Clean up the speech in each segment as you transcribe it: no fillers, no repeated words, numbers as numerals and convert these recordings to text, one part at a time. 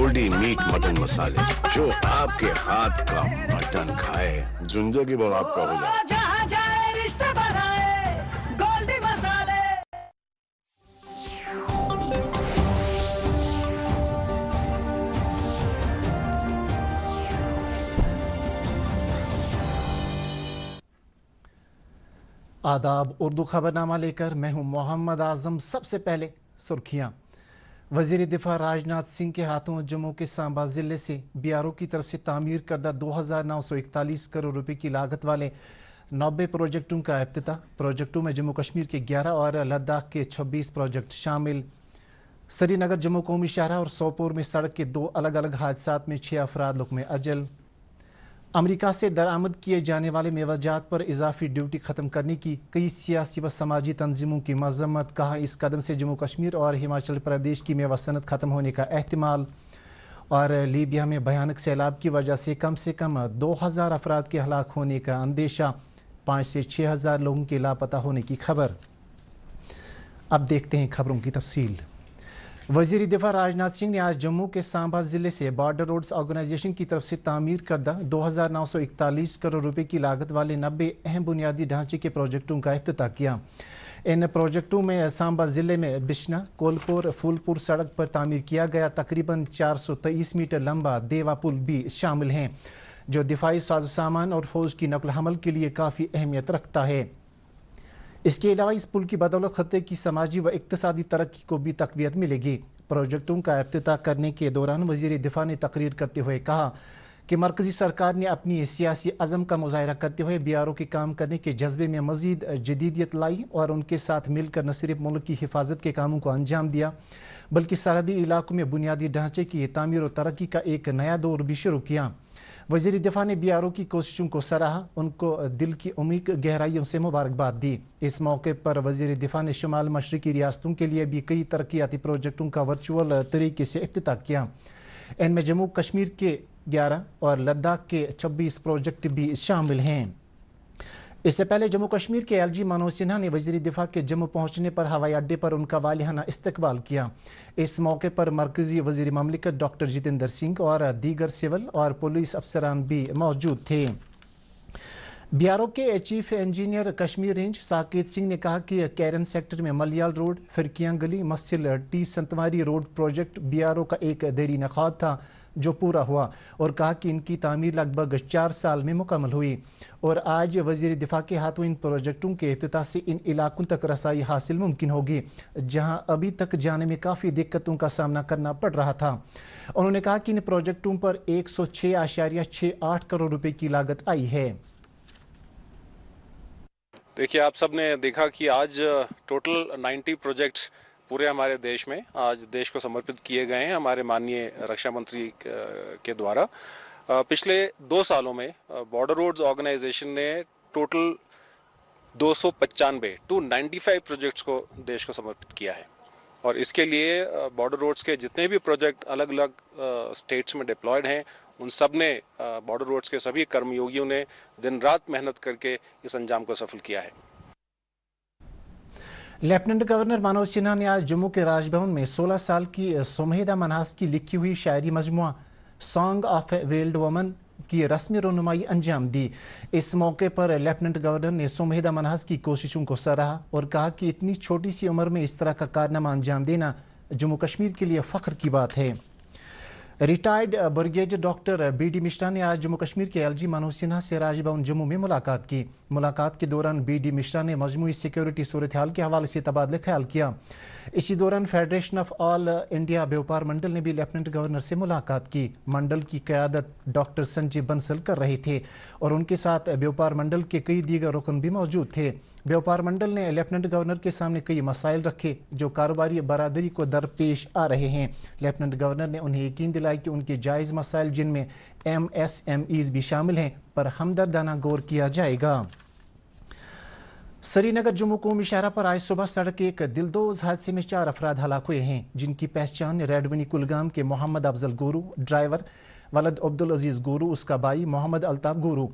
Goldy meet mutton मसाले, जो आपके हाथ का मटन खाए जिंदगी भर आपका हो जाए। जहाँ जाए रिश्ते बनाए गोल्डी मसाले। आदाब, उर्दू खबरनामा लेकर मैं हूं मोहम्मद आजम। सबसे पहले सुर्खियां। वजीर दिफा राजनाथ सिंह के हाथों जम्मू के सांबा जिले से बीआरओ की तरफ से तामीर करदा 2,941 करोड़ रुपए की लागत वाले 90 प्रोजेक्टों का इफ्तिताह। प्रोजेक्टों में जम्मू कश्मीर के 11 और लद्दाख के 26 प्रोजेक्ट शामिल। श्रीनगर जम्मू कौमी शाहराह और सोपोर में सड़क के 2 अलग अलग हादसात में 6 अफराद लुक्मे अजल। अमेरिका से दरामद किए जाने वाले मेवाजात पर इजाफी ड्यूटी खत्म करने की कई सियासी व समाजी तंजीमों की मजम्मत। कहा, इस कदम से जम्मू कश्मीर और हिमाचल प्रदेश की मेवा सनत खत्म होने का एहतिमाल। और लीबिया में भयानक सैलाब की वजह से कम 2,000 अफराद के हलाक होने का अंदेशा। 5 से 6,000 लोगों के लापता होने की खबर। अब देखते हैं खबरों की तफसील। वजीर दिफा राजनाथ सिंह ने आज जम्मू के सांबा जिले से बॉर्डर रोड्स ऑर्गेनाइजेशन की तरफ से तामीर करदा 2,941 करोड़ रुपए की लागत वाले 90 अहम बुनियादी ढांचे के प्रोजेक्टों का इफ्तिताह किया। इन प्रोजेक्टों में सांबा जिले में बिश्ना कोलपुर फूलपुर सड़क पर तामीर किया गया तकरीबन 423 मीटर लंबा देवा पुल भी शामिल हैं, जो दिफाई साजो सामान और फौज की नकल हमल के लिए काफ़ी अहमियत रखता है। इसके अलावा इस पुल की बदौलत खत्ते की समाजी व इक्तसादी तरक्की को भी तकवीत मिलेगी। प्रोजेक्टों का इफ्तिताह करने के दौरान वजीर दिफा ने तकरीर करते हुए कहा कि मरकजी सरकार ने अपनी सियासी अज़म का मुजाहरा करते हुए बीआरओ के काम करने के जज्बे में मजीद जदीदियत लाई और उनके साथ मिलकर न सिर्फ मुल्क की हिफाजत के कामों को अंजाम दिया, बल्कि सरहदी इलाकों में बुनियादी ढांचे की तामीर और तरक्की का एक नया दौर भी शुरू किया। वजीर दिफा ने बीआरओ की कोशिशों को सराहा, उनको दिल की उम्मीद गहराइयों से मुबारकबाद दी। इस मौके पर वजीर दिफा ने शुमाल मशरकी रियासतों के लिए भी कई तरक्याती प्रोजेक्टों का वर्चुअल तरीके से इफ्तिताह किया। इनमें जम्मू कश्मीर के 11 और लद्दाख के 26 प्रोजेक्ट भी शामिल हैं। इससे पहले जम्मू कश्मीर के एलजी मनोज सिन्हा ने वजीर दिफा के जम्मू पहुंचने पर हवाई अड्डे पर उनका वालिहाना इस्तकबाल किया। इस मौके पर मरकजी वजीर ममलिकत डॉक्टर जितेंद्र सिंह और दीगर सिविल और पुलिस अफसरान भी मौजूद थे। बीआरओ के chief engineer Kashmir range Saket Singh ने कहा कि कैरन सेक्टर में मलियाल रोड, फिरकियां गली, मस्जिल टी संतवारी रोड प्रोजेक्ट बीआरओ का एक देरीन ख्वाब था जो पूरा हुआ, और कहा कि इनकी तामीर लगभग 4 साल में मुकम्मल हुई और आज वजीर दिफा के हाथों इन प्रोजेक्टों के इफ्तिताह से इन इलाकों तक रसाई हासिल मुमकिन होगी जहां अभी तक जाने में काफ़ी दिक्कतों का सामना करना पड़ रहा था। उन्होंने कहा कि इन प्रोजेक्टों पर 106.68 करोड़ रुपए की लागत आई है। देखिए, आप सब ने देखा कि आज टोटल 90 प्रोजेक्ट्स पूरे हमारे देश में आज देश को समर्पित किए गए हैं हमारे माननीय रक्षा मंत्री के द्वारा। पिछले 2 सालों में बॉर्डर रोड्स ऑर्गेनाइजेशन ने टोटल 295 प्रोजेक्ट्स को देश को समर्पित किया है और इसके लिए बॉर्डर रोड्स के जितने भी प्रोजेक्ट अलग अलग स्टेट्स में डिप्लॉयड हैं, उन सब ने बॉर्डर रोड्स के सभी कर्मयोगियों ने दिन रात मेहनत करके इस अंजाम को सफल किया है। लेफ्टिनेंट गवर्नर मनोज सिन्हा ने आज जम्मू के राजभवन में 16 साल की सुमेधा मन्हास की लिखी हुई शायरी मजमुआ song of a weld woman की रस्मी रनुमाई अंजाम दी। इस मौके पर लेफ्टिनेंट गवर्नर ने सुमेधा मन्हास की कोशिशों को सराहा और कहा कि इतनी छोटी सी उम्र में इस तरह का कारनामा अंजाम देना जम्मू कश्मीर के लिए फख्र की बात है। Retired brigadier doctor B D Mishra ने आज जम्मू कश्मीर के एलजी मनोज सिन्हा से राजभवन जम्मू में मुलाकात की। मुलाकात के दौरान बीडी मिश्रा ने मजमूई सिक्योरिटी सूरत हाल के हवाले से तबादला ख्याल किया। इसी दौरान फेडरेशन ऑफ ऑल इंडिया व्यापार मंडल ने भी लेफ्टिनेंट गवर्नर से मुलाकात की। मंडल की क़यादत डॉक्टर संजय बंसल कर रहे थे और उनके साथ व्यापार मंडल के कई दीगर रुकन भी मौजूद थे। व्यापार मंडल ने लेफ्टिनेंट गवर्नर के सामने कई मसाइल रखे जो कारोबारी बरादरी को दरपेश आ रहे हैं। लेफ्टिनेंट गवर्नर ने उन्हें यकीन दिलाया कि उनके जायज़ मसाइल जिनमें MSMEs भी शामिल हैं पर हमदर्दाना गौर किया जाएगा। श्रीनगर जम्मू कौमी शाहराह पर आज सुबह सड़क के एक दिलदोज हादसे में 4 अफराद हलाक हुए हैं, जिनकी पहचान रेडवनी कुलगाम के मोहम्मद अफजल गोरू, ड्राइवर वलद अब्दुल अजीज गोरू, उसका भाई मोहम्मद अल्ताफ गोरू,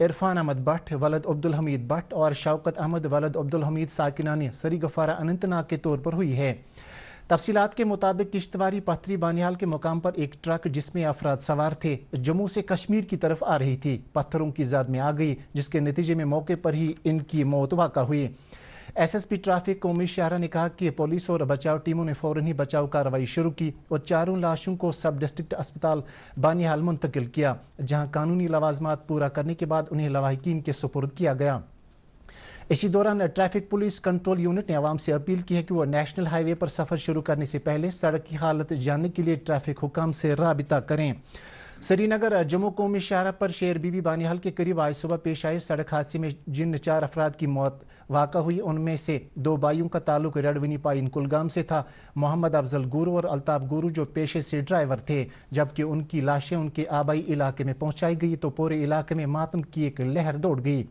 इरफान अहमद भट्ट वलद अब्दुल हमीद भट्ट और शौकत अहमद वलद अब्दुल हमीद साकिनानी सरी गफारा अनंतनाग के तौर पर हुई है। तफसीलात के मुताबिक किश्तवाड़ी पथरी बानिहाल के मुकाम पर एक ट्रक जिसमें अफराद सवार थे जम्मू से कश्मीर की तरफ आ रही थी, पत्थरों की ज़द में आ गई, जिसके नतीजे में मौके पर ही इनकी मौत वाक़ा हुई। एसएसपी ट्रैफिक कौमी शाहरा ने कहा कि पुलिस और बचाव टीमों ने फौरन ही बचाव कार्रवाई शुरू की और चारों लाशों को सब डिस्ट्रिक्ट अस्पताल बानिहाल मुंतकिल किया, जहां कानूनी लवाजमात पूरा करने के बाद उन्हें लवाहिकीन के सुपुर्द किया गया। इसी दौरान ट्रैफिक पुलिस कंट्रोल यूनिट ने आवाम से अपील की है कि वो नेशनल हाईवे पर सफर शुरू करने से पहले सड़क की हालत जानने के लिए ट्रैफिक हुकाम से राबिता करें। श्रीनगर जम्मू कौमी शाहरा पर शेर बीबी बानिहाल के करीब आज सुबह पेश आए सड़क हादसे में जिन 4 अफराद की मौत वाक़ा हुई उनमें से 2 भाइयों का ताल्लुक रेडविनी पाइन कुलगाम से था। मोहम्मद अफजल गुरु और अल्ताफ गुरु जो पेशे से ड्राइवर थे, जबकि उनकी लाशें उनके आबाई इलाके में पहुंचाई गई तो पूरे इलाके में मातम की एक लहर दौड़ गई।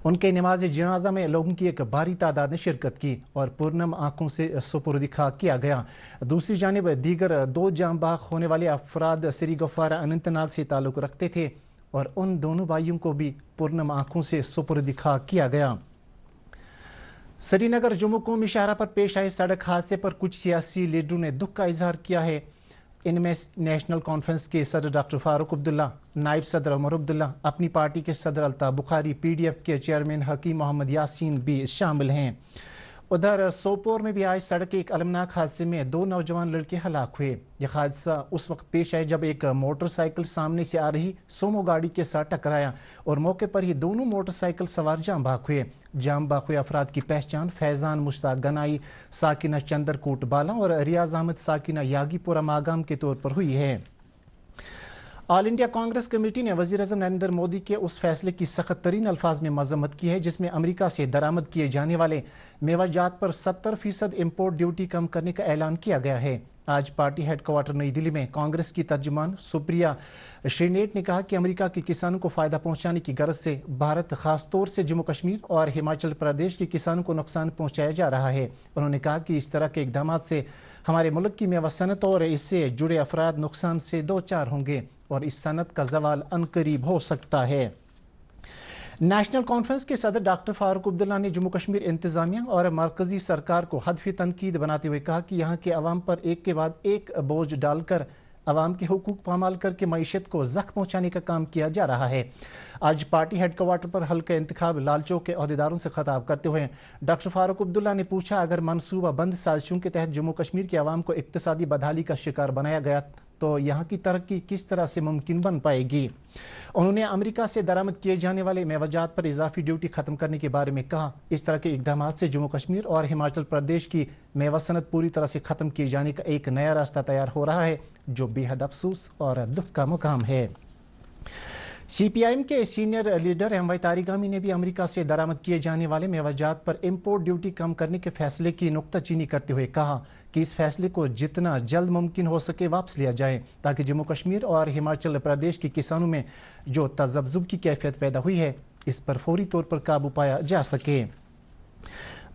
उनके नमाज जनाजा में लोगों की एक भारी तादाद ने शिरकत की और पुरनम आंखों से सुपुर्द खाक किया गया। दूसरी जानिब दीगर 2 जाम बाग होने वाले अफराद श्री गफ्फार अनंतनाग से ताल्लुक रखते थे और उन दोनों भाइयों को भी पुरनम आंखों से सुपुर्द खाक किया गया। श्रीनगर जम्मू कौमी शाहरा पर पेश आए सड़क हादसे पर कुछ सियासी लीडरों ने दुख का इजहार किया है। इनमें नेशनल कॉन्फ्रेंस के सदर डॉक्टर फारूक अब्दुल्ला, नायब सदर उमर अब्दुल्ला, अपनी पार्टी के सदर अल्ताफ बुखारी, पीडीएफ के चेयरमैन हकीम मोहम्मद यासीन भी शामिल हैं। उधर सोपोर में भी आज सड़क के एक अलमनाक हादसे में 2 नौजवान लड़के हलाक हुए। यह हादसा उस वक्त पेश आया जब एक मोटरसाइकिल सामने से आ रही सोमो गाड़ी के साथ टकराया और मौके पर ही दोनों मोटरसाइकिल सवार जाम भाग हुए। जाम भाग हुए अफराद की पहचान फैजान मुश्ताक गनाई, साकिना चंद्रकूट बाला और रियाज अहमद साकिना यागीपुरा मागाम के तौर पर हुई है। ऑल इंडिया कांग्रेस कमेटी ने वज़ीर-ए-आज़म नरेंद्र मोदी के उस फैसले की सख्त तरीन अल्फाज में मजम्मत की है जिसमें अमेरिका से दरामद किए जाने वाले मेवाजात पर 70% इम्पोर्ट ड्यूटी कम करने का ऐलान किया गया है। आज पार्टी हेडक्वार्टर नई दिल्ली में कांग्रेस की तर्जुमान सुप्रिया श्रीनेट ने कहा कि अमेरिका के किसानों को फायदा पहुंचाने की गरज से भारत खासतौर से जम्मू कश्मीर और हिमाचल प्रदेश के किसानों को नुकसान पहुंचाया जा रहा है। उन्होंने कहा कि इस तरह के इकदाम से हमारे मुल्क की मेवा सनत और इससे जुड़े अफराद नुकसान से 2-4 होंगे और इस सनत का जवाल अनकरीब हो सकता है। नेशनल कॉन्फ्रेंस के सदर डॉक्टर फारूक अब्दुल्ला ने जम्मू कश्मीर इंतजामिया और मरकजी सरकार को हदफी तनकीद बनाते हुए कहा कि यहाँ के अवाम पर एक के बाद एक बोझ डालकर अवाम के हुकूक पामाल करके मईशत को जख्म पहुंचाने का काम किया जा रहा है। आज पार्टी हेडक्वार्टर पर हल्का इंतखाब लालचौक के अहदेदारों से खिताब करते हुए डॉक्टर फारूक अब्दुल्ला ने पूछा, अगर मनसूबा बंद साजिशों के तहत जम्मू कश्मीर के अवाम को इक्तिसादी बदहाली का शिकार बनाया गया तो यहाँ की तरक्की किस तरह से मुमकिन बन पाएगी। उन्होंने अमेरिका से दरामद किए जाने वाले मेवाजात पर इजाफी ड्यूटी खत्म करने के बारे में कहा। इस तरह के इकदाम से जम्मू कश्मीर और हिमाचल प्रदेश की मेवा सनत पूरी तरह से खत्म किए जाने का एक नया रास्ता तैयार हो रहा है, जो बेहद अफसोस और दुख का मुकाम है। सीपीआईएम के सीनियर लीडर एमवाई तारिगामी ने भी अमेरिका से दरामद किए जाने वाले मेवाजात पर इंपोर्ट ड्यूटी कम करने के फैसले की नुक्ताचीनी करते हुए कहा कि इस फैसले को जितना जल्द मुमकिन हो सके वापस लिया जाए ताकि जम्मू कश्मीर और हिमाचल प्रदेश के किसानों में जो तजब्जुब की कैफियत पैदा हुई है इस पर फौरी तौर पर काबू पाया जा सके।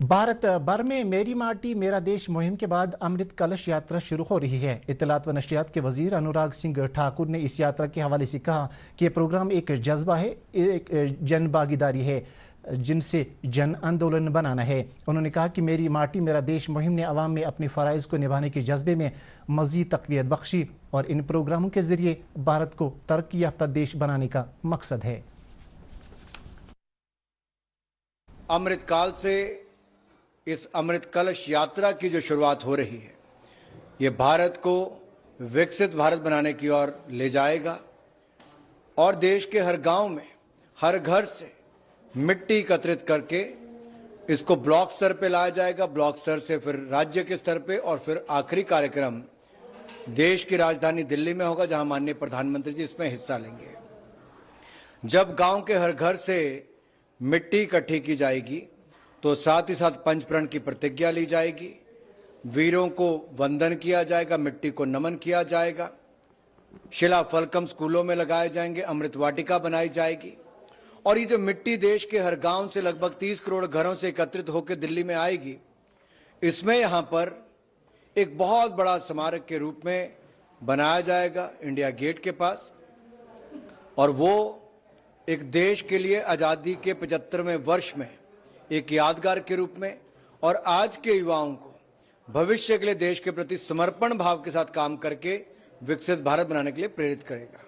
भारत भर में मेरी माटी मेरा देश मुहिम के बाद अमृत कलश यात्रा शुरू हो रही है। इत्तलात व नशरियात के वजीर अनुराग सिंह ठाकुर ने इस यात्रा के हवाले से कहा कि यह प्रोग्राम एक जज्बा है, एक जन भागीदारी है जिनसे जन आंदोलन बनाना है। उन्होंने कहा कि मेरी माटी मेरा देश मुहिम ने अवाम में अपने फराइज को निभाने के जज्बे में मजीद तकवीत बख्शी और इन प्रोग्रामों के जरिए भारत को तरक्की याफ्ता देश बनाने का मकसद है। अमृत काल से इस अमृत कलश यात्रा की जो शुरुआत हो रही है, ये भारत को विकसित भारत बनाने की ओर ले जाएगा और देश के हर गांव में हर घर से मिट्टी एकत्रित करके इसको ब्लॉक स्तर पे लाया जाएगा, ब्लॉक स्तर से फिर राज्य के स्तर पे और फिर आखिरी कार्यक्रम देश की राजधानी दिल्ली में होगा, जहां माननीय प्रधानमंत्री जी इसमें हिस्सा लेंगे। जब गांव के हर घर से मिट्टी इकट्ठी की जाएगी तो साथ ही साथ पंचप्रण की प्रतिज्ञा ली जाएगी, वीरों को वंदन किया जाएगा, मिट्टी को नमन किया जाएगा, शिला फलकम स्कूलों में लगाए जाएंगे, अमृत वाटिका बनाई जाएगी और ये जो मिट्टी देश के हर गांव से लगभग 30 करोड़ घरों से एकत्रित होकर दिल्ली में आएगी, इसमें यहां पर एक बहुत बड़ा स्मारक के रूप में बनाया जाएगा इंडिया गेट के पास और वो एक देश के लिए आजादी के 75वें वर्ष में एक यादगार के रूप में और आज के युवाओं को भविष्य के लिए देश के प्रति समर्पण भाव के साथ काम करके विकसित भारत बनाने के लिए प्रेरित करेगा।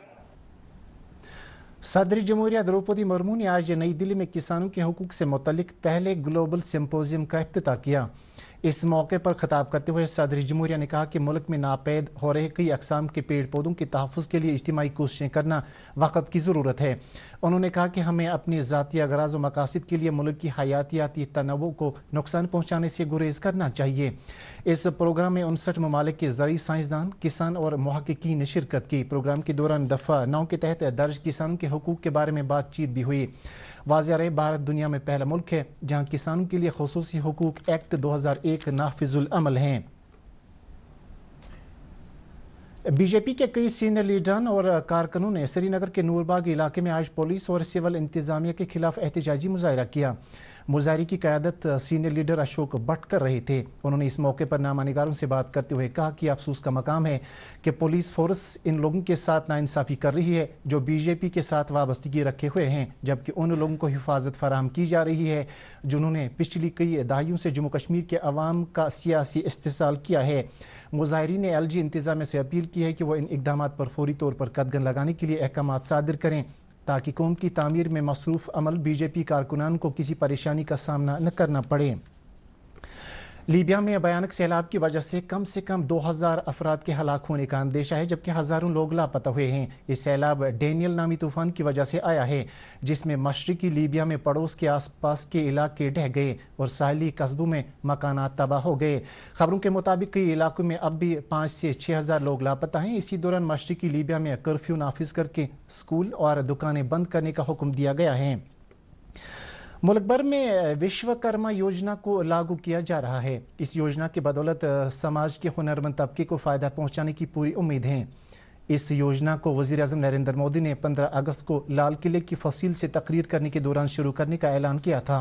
सदर जमहूरिया द्रौपदी मुर्मू ने आज नई दिल्ली में किसानों के हुकूक से मुतल्लिक पहले ग्लोबल सिंपोजियम का इफ्तिताह किया। इस मौके पर खिताब करते हुए सदर जमहूरिया ने कहा कि मुल्क में नापैद हो रहे कई अकसाम के पेड़ पौधों के तहफ़्फ़ुज़ के लिए इज्तिमाई कोशिशें करना वक़्त की ज़रूरत है। उन्होंने कहा कि हमें अपनी ज़ाती अगराज़ व मकासद के लिए मुल्क की हयातियाती तनव्वुर को नुकसान पहुँचाने से गुरेज करना चाहिए। इस प्रोग्राम में 59 ममालिक के ज़रई साइंसदान, किसान और मुहक्किकीन ने शिरकत की। प्रोग्राम के दौरान दफ़ा 9 के तहत दर्ज किसानों के हुकूक के बारे में बातचीत भी हुई। वाज़ेह रहे, भारत दुनिया में पहला मुल्क है जहाँ किसानों के लिए खुसूसी हुकूक एक्ट 2001 नाफिजुल अमल हैं। बीजेपी के कई सीनियर लीडरान और कारकुनों ने श्रीनगर के नूरबाग इलाके में आज पुलिस और सिविल इंतजामिया के खिलाफ एहतजाजी मुजाहरा किया। मुजाहरे की क़यादत सीनियर लीडर अशोक भट्ट कर रहे थे। उन्होंने इस मौके पर नामानिगारों से बात करते हुए कहा कि अफसोस का मकाम है कि पुलिस फोर्स इन लोगों के साथ नाइंसाफ़ी कर रही है जो बीजेपी के साथ वाबस्तगी रखे हुए हैं, जबकि उन लोगों को हिफाजत फराहम की जा रही है जिन्होंने पिछली कई दहाइयों से जम्मू कश्मीर के अवाम का सियासी इस्तेसाल किया है। मुजाहिरीन ने LG इंतजामिया से अपील की है कि वह इन इक़दामात पर फौरी तौर पर कदगन लगाने के लिए अहकामात सादिर करें ताकि कौम की तामीर में मसरूफ़ अमल बीजेपी कारकुनान को किसी परेशानी का सामना न करना पड़े। लीबिया में भयानक सैलाब की वजह से कम 2000 अफराद के हलाक होने का अंदेशा है, जबकि हज़ारों लोग लापता हुए हैं। ये सैलाब डेनियल नामी तूफान की वजह से आया है जिसमें मशरकी लीबिया में पड़ोस के आसपास के इलाके ढह गए और साहिली कस्बों में मकानात तबाह हो गए। खबरों के मुताबिक कई इलाकों में अब भी 5 से 6000 लोग लापता हैं। इसी दौरान मशरकी लीबिया में कर्फ्यू नाफिज करके स्कूल और दुकानें बंद करने का हुक्म दिया गया है। मुल्क भर में विश्वकर्मा योजना को लागू किया जा रहा है। इस योजना की बदौलत समाज के हुनरमंद तबके को फायदा पहुंचाने की पूरी उम्मीद है। इस योजना को वजीर आज़म नरेंद्र मोदी ने 15 अगस्त को लाल किले की फसील से तकरीर करने के दौरान शुरू करने का ऐलान किया था।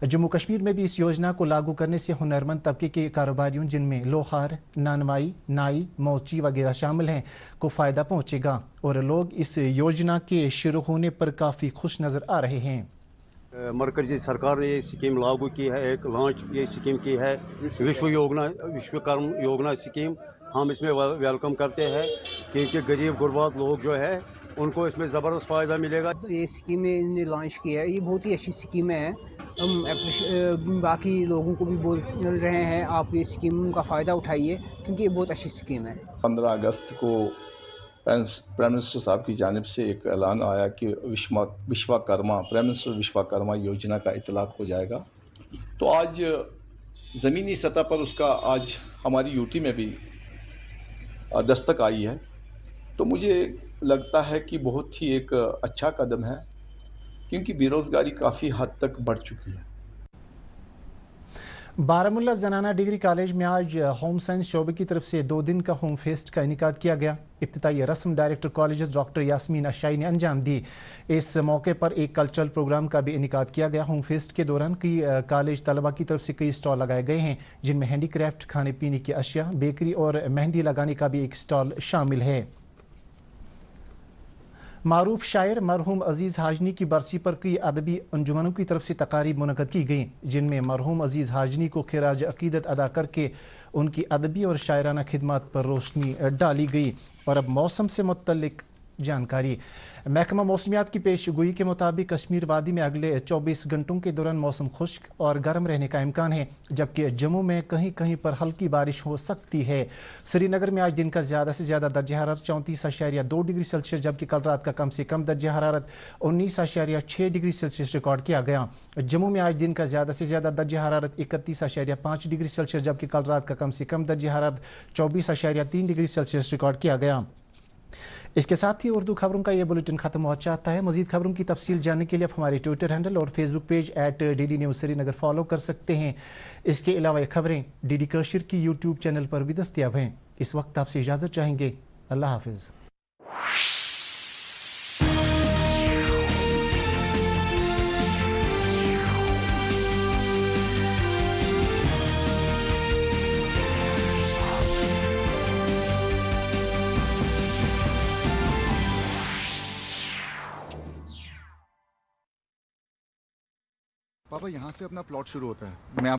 जम्मू कश्मीर में भी इस योजना को लागू करने से हुनरमंद तबके के कारोबारियों जिनमें लोहार, नानवाई, नाई, मोची वगैरह शामिल हैं को फायदा पहुंचेगा और लोग इस योजना के शुरू होने पर काफ़ी खुश नजर आ रहे हैं। मरकजी सरकार ने ये स्कीम लागू की है, एक लॉन्च ये स्कीम की है विश्वकर्मा योजना स्कीम। हम इसमें वेलकम करते हैं क्योंकि गरीब गुरबात लोग जो है उनको इसमें ज़बरदस्त फ़ायदा मिलेगा। ये स्कीम इन्होंने लॉन्च किया है, ये बहुत ही अच्छी स्कीम है। हम बाकी लोगों को भी बोल रहे हैं आप ये स्कीम का फ़ायदा उठाइए क्योंकि ये बहुत अच्छी स्कीम है। 15 अगस्त को प्राइम मिनिस्टर साहब की जानिब से एक ऐलान आया कि प्राइम मिनिस्टर विश्वकर्मा योजना का इतलाक हो जाएगा। तो आज ज़मीनी सतह पर उसका आज हमारी यूटी में भी दस्तक आई है। तो मुझे लगता है कि बहुत ही एक अच्छा कदम है क्योंकि बेरोज़गारी काफ़ी हद तक बढ़ चुकी है। बारामुल्ला ज़नाना डिग्री कॉलेज में आज होम साइंस शोबे की तरफ से 2 दिन का होम फेस्ट का इनेकाद किया गया। इब्तिदाई रस्म डायरेक्टर कॉलेज डॉक्टर यास्मीन अशाई ने अंजाम दी। इस मौके पर एक कल्चरल प्रोग्राम का भी इनेकाद किया गया। होम फेस्ट के दौरान कई कॉलेज तलबा की तरफ से कई स्टॉल लगाए गए हैं जिनमें हैंडीक्राफ्ट, खाने पीने की अशिया, बेकरी और मेहंदी लगाने का भी एक स्टॉल शामिल है। मारूफ शायर मरहूम अजीज हाजनी की बरसी पर कई अदबी अंजुमनों की तरफ से तकारीब मुनक़द की गई जिनमें मरहूम अजीज हाजनी को खिराज अकीदत अदा करके उनकी अदबी और शायराना खिदमत पर रोशनी डाली गई। और अब मौसम से मुत्तल्लिक जानकारी। महकमा मौसमियात की पेशगोई के मुताबिक कश्मीर वादी में अगले 24 घंटों के दौरान मौसम खुश्क और गर्म रहने का इम्कान है, जबकि जम्मू में कहीं कहीं पर हल्की बारिश हो सकती है। श्रीनगर में आज दिन का ज्यादा से ज्यादा दर्जा हरारत 34.2 डिग्री सेल्सियस, जबकि कल रात का कम से कम दर्जा हरारत 19.6 डिग्री सेल्सियस रिकॉर्ड किया गया। जम्मू में आज दिन का ज्यादा से ज्यादा दर्जा हरारत 31.5 डिग्री सेल्सियस, जबकि कल रात का कम से कम दर्जा हरारत 24.3 डिग्री सेल्सियस रिकॉर्ड किया गया। इसके साथ ही उर्दू खबरों का यह बुलेटिन खत्म हो जाता है। मजीद खबरों की तफसील जानने के लिए आप हमारे ट्विटर हैंडल और Facebook page @DD news Srinagar follow कर सकते हैं। इसके अलावा ये खबरें DD कश्मीर की यूट्यूब चैनल पर भी दस्तयाब हैं। इस वक्त आपसे इजाजत चाहेंगे। अल्लाह हाफिज। पापा यहाँ से अपना प्लॉट शुरू होता है। मैं